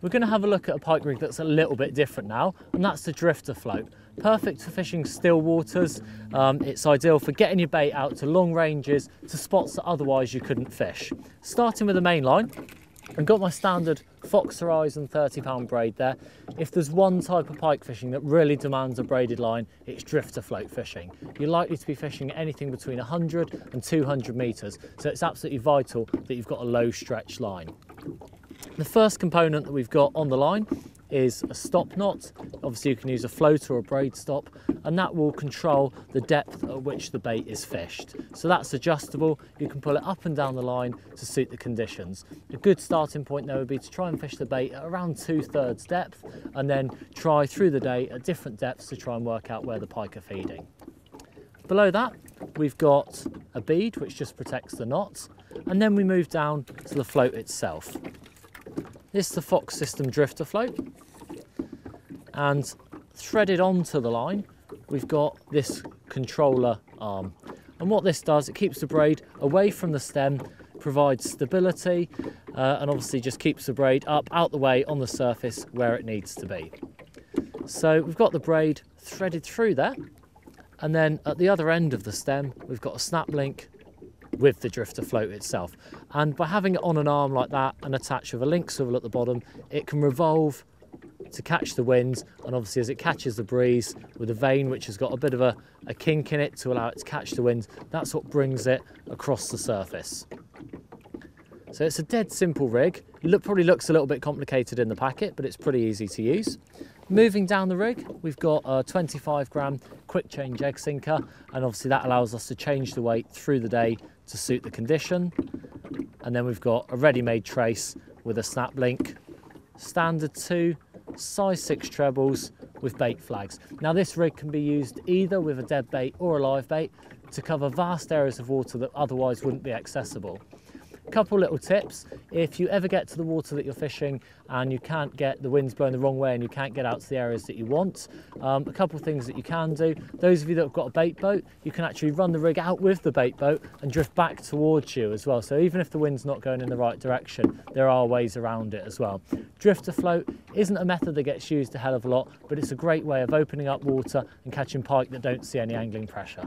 We're going to have a look at a pike rig that's a little bit different now, and that's the drifter float. Perfect for fishing still waters. It's ideal for getting your bait out to long ranges, to spots that otherwise you couldn't fish. Starting with the main line, I've got my standard Fox Horizon 30-pound braid there. If there's one type of pike fishing that really demands a braided line, it's drifter float fishing. You're likely to be fishing anything between 100 and 200 metres, so it's absolutely vital that you've got a low stretch line. The first component that we've got on the line is a stop knot. Obviously you can use a float or a braid stop, and that will control the depth at which the bait is fished. So that's adjustable. You can pull it up and down the line to suit the conditions. A good starting point though would be to try and fish the bait at around 2/3 depth, and then try through the day at different depths to try and work out where the pike are feeding. Below that we've got a bead which just protects the knot, and then we move down to the float itself. This is the Fox System drifter float, and threaded onto the line we've got this controller arm, and what this does, it keeps the braid away from the stem, provides stability, and obviously just keeps the braid up out the way on the surface where it needs to be. So we've got the braid threaded through there, and then at the other end of the stem we've got a snap link with the drifter float itself, and by having it on an arm like that and attached with a link swivel at the bottom, it can revolve to catch the wind, and obviously as it catches the breeze with a vane which has got a bit of a kink in it to allow it to catch the wind, that's what brings it across the surface. So it's a dead simple rig. It probably looks a little bit complicated in the packet, but it's pretty easy to use. Moving down the rig, we've got a 25-gram quick change egg sinker, and obviously that allows us to change the weight through the day to suit the condition. And then we've got a ready-made trace with a snap link, standard 2, size 6 trebles with bait flags. Now this rig can be used either with a dead bait or a live bait to cover vast areas of water that otherwise wouldn't be accessible. Couple little tips: if you ever get to the water that you're fishing and you can't get, the wind's blowing the wrong way and you can't get out to the areas that you want, a couple of things that you can do. Those of you that have got a bait boat, you can actually run the rig out with the bait boat and drift back towards you as well. So even if the wind's not going in the right direction, there are ways around it as well. Drifter float isn't a method that gets used a hell of a lot, but it's a great way of opening up water and catching pike that don't see any angling pressure.